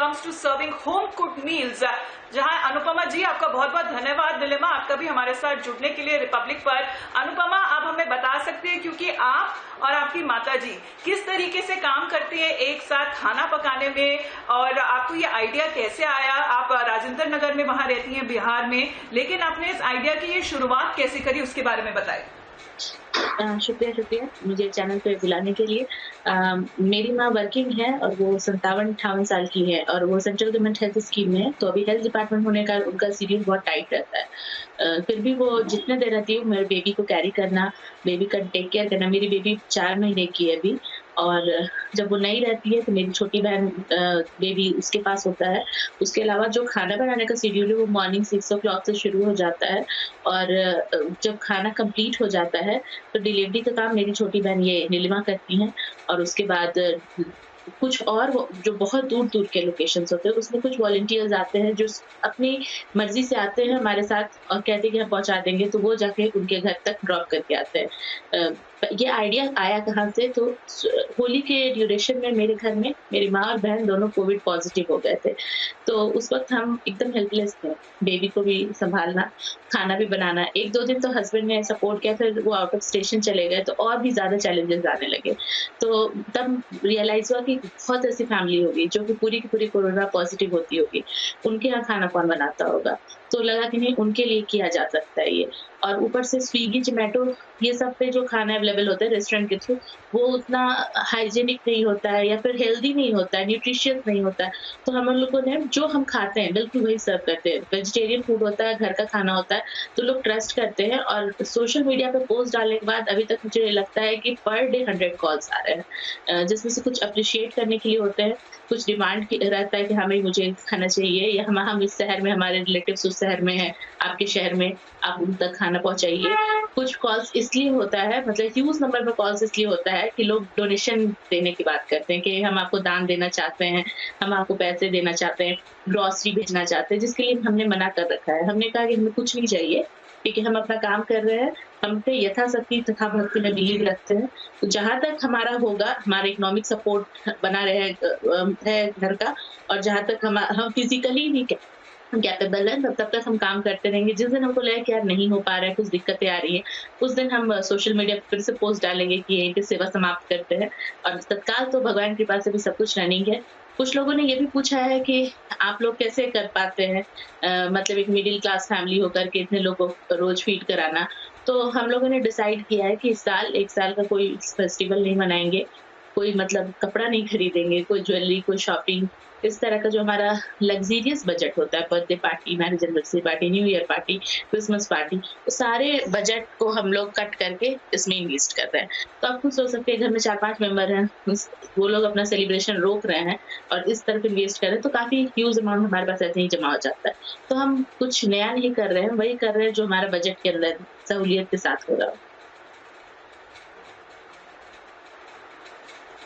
comes to serving home cooked meals. जहां अनुपमा जी, आपका बहुत बहुत धन्यवाद। नीलिमा, आपका भी हमारे साथ जुड़ने के लिए रिपब्लिक पर। अनुपमा, आप हमें बता सकते हैं, क्योंकि आप और आपकी माता जी किस तरीके से काम करती है एक साथ खाना पकाने में, और आपको ये आइडिया कैसे आया? आप राजेंद्र नगर में वहां रहती हैं बिहार में, लेकिन आपने इस आइडिया की ये शुरुआत कैसे करी, उसके बारे में बताएं। शुक्रिया मुझे चैनल पे बुलाने के लिए। मेरी माँ वर्किंग है और वो 57-58 साल की है और वो सेंट्रल गवर्नमेंट हेल्थ स्कीम में है, तो अभी हेल्थ डिपार्टमेंट होने का उनका शेड्यूल बहुत टाइट रहता है। फिर भी वो जितने देर रहती है मेरे बेबी को कैरी करना, बेबी का टेक केयर करना। मेरी बेबी 4 महीने की है अभी, और जब वो नहीं रहती है तो मेरी छोटी बहन बेबी उसके पास होता है। उसके अलावा जो खाना बनाने का शेड्यूल है वो मॉर्निंग 6 ओ क्लॉक से शुरू हो जाता है, और जब खाना कंप्लीट हो जाता है तो डिलीवरी का काम मेरी छोटी बहन ये नीलिमा करती हैं। और उसके बाद कुछ और वो जो बहुत दूर-दूर के लोकेशंस होते हैं, उसमें कुछ वॉलंटियर्स आते हैं जो अपनी मर्ज़ी से आते हैं हमारे साथ और कहते हैं कि हम पहुँचा देंगे, तो वो जाके उनके घर तक ड्रॉप करके आते हैं। ये आइडिया आया कहाँ से, तो होली के ड्यूरेशन में मेरे घर में मेरी माँ और बहन दोनों कोविड पॉज़िटिव हो गए थे। तो उस वक़्त हम एकदम हेल्पलेस थे, बेबी को भी सँभालना, खाना भी बनाना। 1-2 दिन तो हस्बैंड ने सपोर्ट किया, फिर वो आउट ऑफ स्टेशन चले गए, तो और भी ज़्यादा चैलेंजेस आने लगे। तो तब रियलाइज़ हुआ कि बहुत ऐसी फैमिली होगी जो कि पूरी की पूरी कोरोना पॉज़िटिव होती होगी, उनके यहाँ खाना कौन बनाता होगा? तो लगा कि नहीं, उनके लिए किया जा सकता है ये। और ऊपर से स्विगी, ज़ोमैटो ये सब पे जो खाना अवेलेबल होता है रेस्टोरेंट के थ्रू, वो उतना हाइजीनिक नहीं होता है या फिर हेल्दी नहीं होता है, न्यूट्रिशियस नहीं होता है। तो हम लोगों ने जो हम खाते हैं बिल्कुल वही सर्व करते हैं। वेजिटेरियन फूड होता है, घर का खाना होता है, तो लोग ट्रस्ट करते हैं। और सोशल मीडिया पे पोस्ट डालने के बाद अभी तक मुझे लगता है कि पर डे 100 कॉल्स आ रहे हैं, जिसमें से कुछ एप्रिशिएट करने के लिए होते हैं, कुछ डिमांड की रहता है कि हाँ भाई मुझे खाना चाहिए, या हम इस शहर में, हमारे रिलेटिव्स उस शहर में हैं, आपके शहर में आप उन तक खाना पहुँचाइए। कुछ कॉल्स इसलिए होता है, मतलब ह्यूज नंबर में कॉल्स इसलिए होता है कि लोग डोनेशन देने की बात करते हैं कि हम आपको दान देना चाहते हैं, हम आपको पैसे देना चाहते हैं, ग्रॉसरी भेजना चाहते हैं, जिसके लिए हमने मना कर रखा है। हमने कहा कि हमें कुछ नहीं चाहिए, क्योंकि हम अपना काम कर रहे हैं, हम पे यथाशक्ति तथा भक्ति में बिलीव रखते हैं। तो जहाँ तक हमारा होगा, हमारा इकोनॉमिक सपोर्ट बना रहे है घर का, और जहाँ तक हम फिज़िकली भी कैपेबल है, तब तक हम काम करते रहेंगे। जिस दिन हमको लगे कि यार नहीं हो पा रहा है, कुछ दिक्कतें आ रही हैं, उस दिन हम सोशल मीडिया पे फिर से पोस्ट डालेंगे कि यहीं पे सेवा समाप्त करते हैं। और तत्काल तो भगवान की कृपा से भी सब कुछ रनिंग है। कुछ लोगों ने ये भी पूछा है कि आप लोग कैसे कर पाते हैं, मतलब एक मिडल क्लास फैमिली होकर के इतने लोगों को रोज़ फीड कराना। तो हम लोगों ने डिसाइड किया है कि इस साल 1 साल का कोई फेस्टिवल नहीं मनाएँगे, कोई मतलब कपड़ा नहीं खरीदेंगे, कोई ज्वेलरी, कोई शॉपिंग, इस तरह का जो हमारा लग्ज़रियस बजट होता है, birthday party, marriage anniversary party, new year party, Christmas party, वो सारे बजट को हम लोग कट करके इसमें इन्वेस्ट कर रहे हैं। तो आप खुद सोच सकते हैं, घर में 4-5 मेंबर हैं, वो लोग अपना सेलिब्रेशन रोक रहे हैं और इस तरफ इन्वेस्ट कर रहे हैं, तो काफ़ी ह्यूज अमाउंट हमारे पास ऐसे ही जमा हो जाता है। तो हम कुछ नया नहीं कर रहे हैं, वही कर रहे हैं जो हमारा बजट के अंदर सहूलियत के साथ हो रहा हो।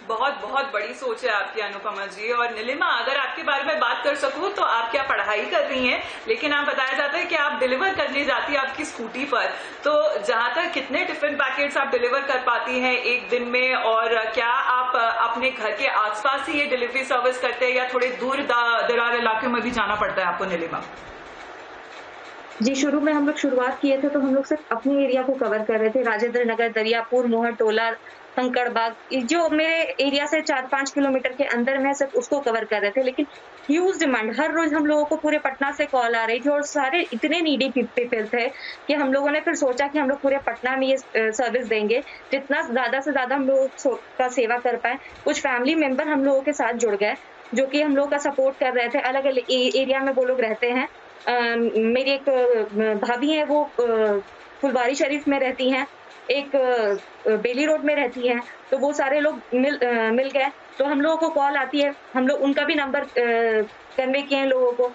बहुत बहुत बड़ी सोच है आपकी अनुपमा जी। और नीलिमा, अगर आपके बारे में बात कर सकूं तो आप क्या पढ़ाई कर रही हैं, लेकिन आप बताया जाता है कि आप डिलीवर करने जाती है आपकी स्कूटी पर। तो जहां तक कितने टिफिन पैकेट्स आप डिलीवर कर पाती हैं एक दिन में, और क्या आप अपने घर के आसपास ही ये डिलीवरी सर्विस करते हैं या थोड़े दूर दरार इलाकों में भी जाना पड़ता है आपको, नीलिमा? जी, शुरू में हम लोग शुरुआत किए थे तो हम लोग सिर्फ़ अपने एरिया को कवर कर रहे थे। राजेंद्र नगर, दरियापुर, मोहर-टोला, कंकड़बाग, ये जो मेरे एरिया से 4-5 किलोमीटर के अंदर में है, सिर्फ़ उसको कवर कर रहे थे। लेकिन ह्यूज डिमांड, हर रोज़ हम लोगों को पूरे पटना से कॉल आ रही थी, और सारे इतने नीडी पीपल थे कि हम लोगों ने फिर सोचा कि हम लोग पूरे पटना में ये सर्विस देंगे, जितना ज़्यादा से ज़्यादा हम लोग का सेवा कर पाएँ। कुछ फैमिली मेंबर हम लोगों के साथ जुड़ गए, जो कि हम लोग का सपोर्ट कर रहे थे। अलग-अलग एरिया में वो लोग रहते हैं। मेरी एक भाभी हैं, वो फुलवारी शरीफ में रहती हैं, एक बेली रोड में रहती हैं, तो वो सारे लोग मिल गए, तो हम लोगों को कॉल आती है, हम लोग उनका भी नंबर कन्वे किए हैं लोगों को,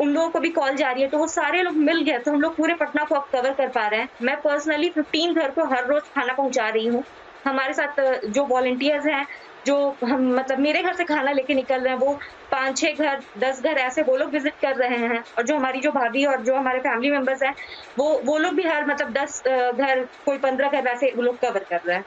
उन लोगों को भी कॉल जा रही है, तो वो सारे लोग मिल गए, तो हम लोग पूरे पटना को अब कवर कर पा रहे हैं। मैं पर्सनली 15 घर को हर रोज़ खाना पहुँचा रही हूँ। हमारे साथ जो वॉलंटियर्स हैं, जो हम मतलब मेरे घर से खाना लेके निकल रहे हैं, वो 5-6 घर, 10 घर ऐसे वो लोग विज़िट कर रहे हैं, और जो हमारी जो भाभी और जो हमारे फैमिली मेंबर्स हैं, वो लोग भी हर मतलब 10 घर, कोई 15 घर वैसे वो लोग कवर कर रहे हैं।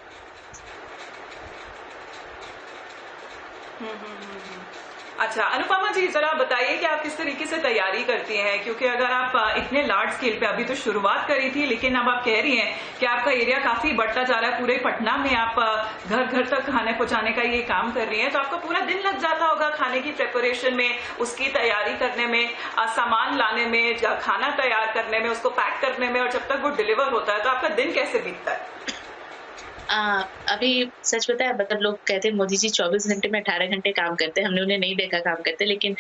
हम्म, हम्म, हम्म, हम्म। अच्छा, अनुपमा जी ज़रा बताइए कि आप किस तरीके से तैयारी करती हैं? क्योंकि अगर आप इतने लार्ज स्केल पे अभी तो शुरुआत करी थी, लेकिन अब आप कह रही हैं कि आपका एरिया काफ़ी बढ़ता जा रहा है, पूरे पटना में आप घर-घर तक खाने पहुँचाने का ये काम कर रही हैं, तो आपका पूरा दिन लग जाता होगा खाने की प्रिपरेशन में, उसकी तैयारी करने में, सामान लाने में, खाना तैयार करने में, उसको पैक करने में और जब तक वो डिलीवर होता है, तो आपका दिन कैसे बीतता है? अभी सच बताएं मतलब लोग कहते हैं मोदी जी 24 घंटे में 18 घंटे काम करते हैं, हमने उन्हें नहीं देखा काम करते, लेकिन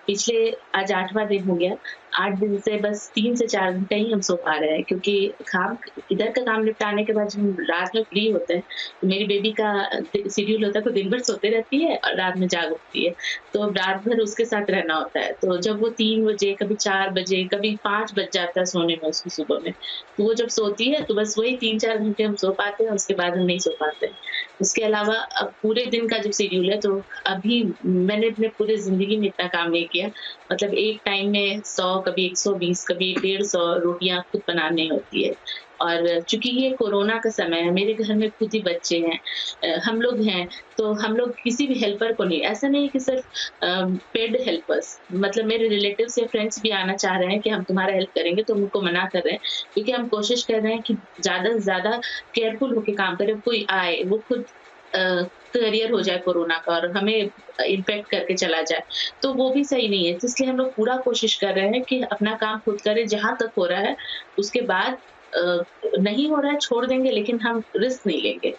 पिछले आज 8वां दिन हो गया, 8 दिन से बस 3 से 4 घंटे ही हम सो पा रहे हैं क्योंकि काम इधर का काम निपटाने के बाद जब हम रात में फ्री होते हैं, तो मेरी बेबी का शेड्यूल होता है तो दिन भर सोते रहती है और रात में जाग उठती है, तो रात भर उसके साथ रहना होता है। तो जब वो 3 बजे, कभी 4 बजे, कभी 5 बज जाता है सोने में उसको सुबह में, तो वो जब सोती है तो बस वही 3-4 घंटे हम सो पाते हैं, उसके बाद हम नहीं सो पाते हैं। उसके अलावा अब पूरे दिन का जो शेड्यूल है तो अभी मैंने अपने पूरे ज़िंदगी में इतना काम नहीं किया। मतलब एक टाइम में 100 कभी 120 कभी 150 रोटियाँ खुद बनानी होती है। और चूँकि ये कोरोना का समय है, मेरे घर में खुद ही बच्चे हैं, हम लोग हैं, तो हम लोग किसी भी हेल्पर को नहीं, ऐसा नहीं है कि सिर्फ़ पेड हेल्पर्स, मतलब मेरे रिलेटिव्स या फ्रेंड्स भी आना चाह रहे हैं कि हम तुम्हारा हेल्प करेंगे, तो हम उनको मना कर रहे हैं। क्योंकि हम कोशिश कर रहे हैं कि ज़्यादा से ज़्यादा केयरफुल होके काम करें, कोई आए, वो खुद करियर हो जाए कोरोना का और हमें इन्फेक्ट करके चला जाए, तो वो भी सही नहीं है। तो इसलिए हम लोग पूरा कोशिश कर रहे हैं कि अपना काम खुद करें, जहाँ तक हो रहा है, उसके बाद नहीं हो रहा है छोड़ देंगे, लेकिन हम रिस्क नहीं लेंगे।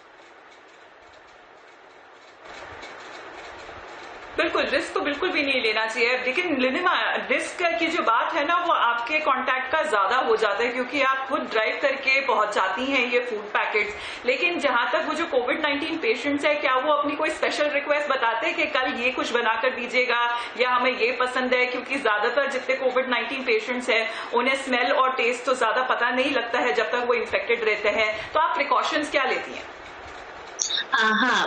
बिल्कुल, रिस्क तो बिल्कुल भी नहीं लेना चाहिए। लेकिन लिनिमा रिस्क की जो बात है ना, वो आपके कॉन्टैक्ट का ज़्यादा हो जाता है क्योंकि आप खुद ड्राइव करके पहुँचाती हैं ये फूड पैकेट्स। लेकिन जहाँ तक वो जो कोविड-19 पेशेंट्स हैं, क्या वो अपनी कोई स्पेशल रिक्वेस्ट बताते हैं कि कल ये कुछ बना कर दीजिएगा या हमें ये पसंद है? क्योंकि ज़्यादातर जितने कोविड-19 पेशेंट्स हैं, उन्हें स्मेल और टेस्ट तो ज़्यादा पता नहीं लगता है जब तक वो इन्फेक्टेड रहते हैं। तो आप प्रिकॉशंस क्या लेती हैं? हाँ,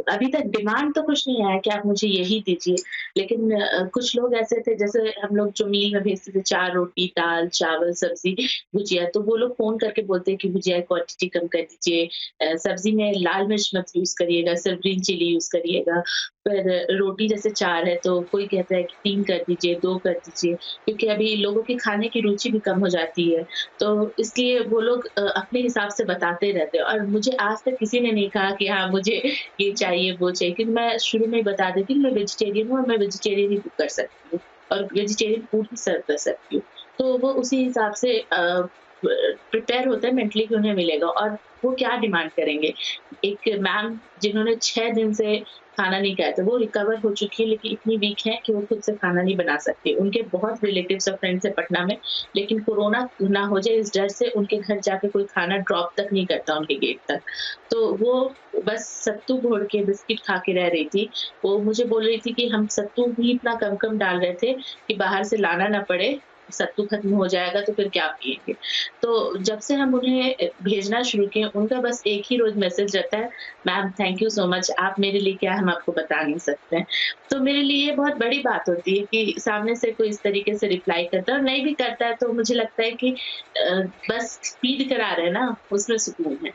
अभी तक डिमांड तो कुछ नहीं आया कि आप मुझे यही दीजिए, लेकिन कुछ लोग ऐसे थे जैसे हम लोग जो मील में भेजते थे 4 रोटी, दाल, चावल, सब्ज़ी, भुजिया, तो वो लोग फ़ोन करके बोलते हैं कि भुजिया की क्वांटिटी कम कर दीजिए, सब्ज़ी में लाल मिर्च मत यूज़ करिएगा, सिर्फ़ ग्रीन चिली यूज़ करिएगा। फिर रोटी जैसे 4 है तो कोई कहता है कि 3 कर दीजिए, 2 कर दीजिए, क्योंकि अभी लोगों की खाने की रुचि भी कम हो जाती है, तो इसलिए वो लोग अपने हिसाब से बताते रहते हैं और मुझे आज तक किसी ने नहीं कहा कि हाँ, मुझे ये चाहिए, वो चाहिए, क्योंकि मैं शुरू में ही बता देती हूँ मैं वेजिटेरियन हूँ और मैं वेजिटेरियन ही कुक कर सकती हूँ और वेजिटेरियन फूड ही सर्व कर सकती हूँ। तो वो उसी हिसाब से प्रिपेयर होते हैं मेंटली कि उन्हें मिलेगा और वो क्या डिमांड करेंगे। एक मैम जिन्होंने 6 दिन से खाना नहीं खाया था, वो रिकवर हो चुकी है लेकिन इतनी वीक है कि वो खुद से खाना नहीं बना सकती। उनके बहुत रिलेटिव्स और फ्रेंड्स हैं पटना में, लेकिन कोरोना ना हो जाए इस डर से उनके घर जाके कोई खाना ड्रॉप तक नहीं करता उनके गेट तक। तो वो बस सत्तू घोल के बिस्किट खा के रह रही थी। वो मुझे बोल रही थी कि हम सत्तू भी इतना कम-कम डाल रहे थे कि बाहर से लाना ना पड़े, सत्तू खत्म हो जाएगा तो फिर क्या पिएँगे? तो जब से हम उन्हें भेजना शुरू किए, उनका बस एक ही रोज़ मैसेज रहता है, ma'am thank you so much, आप मेरे लिए क्या है हम आपको बता नहीं सकते हैं। तो मेरे लिए ये बहुत बड़ी बात होती है कि सामने से कोई इस तरीके से रिप्लाई करता है और नहीं भी करता है तो मुझे लगता है कि बस फीड करा रहे हैं ना, उसमें सुकून है।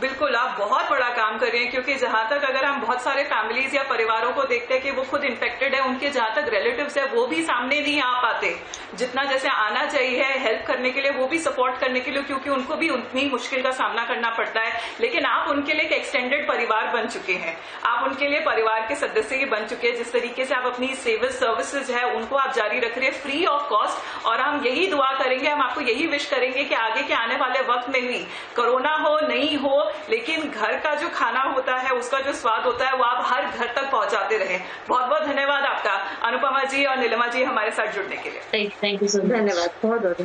बिल्कुल, आप बहुत बड़ा काम कर रहे हैं क्योंकि जहाँ तक अगर हम बहुत सारे फैमिलीज़ या परिवारों को देखते हैं कि वो खुद इन्फेक्टेड है, उनके जहाँ तक रिलेटिव्स हैं, वो भी सामने नहीं आ पाते। जितना जैसे आना चाहिए हेल्प करने के लिए, वो भी सपोर्ट करने के लिए, क्योंकि उनको भी उतनी मुश्किल का सामना करना पड़ता है। लेकिन आप उनके लिए एक एक्सटेंडेड परिवार बन चुके हैं। आप उनके लिए परिवार के सदस्य ही बन चुके हैं। जिस तरीके से आप अपनी सिविल सर्विसेज है, उनको आप जारी रख रहे हैं फ्री ऑफ कॉस्ट और हम यही दुआ करेंगे, हम आपको यही विश करेंगे कि आगे के आने वाले वक्त में भी कोरोना हो, नहीं हो, लेकिन घर का जो खाना होता है, उसका जो स्वाद होता है, वो आप हर घर तक पहुंचाते रहें। बहुत-बहुत धन्यवाद आपका, अनुपमा जी और नीलिमा जी, हमारे साथ जुड़ने के लिए। Thank you so much. धन्यवाद बहुत बहुत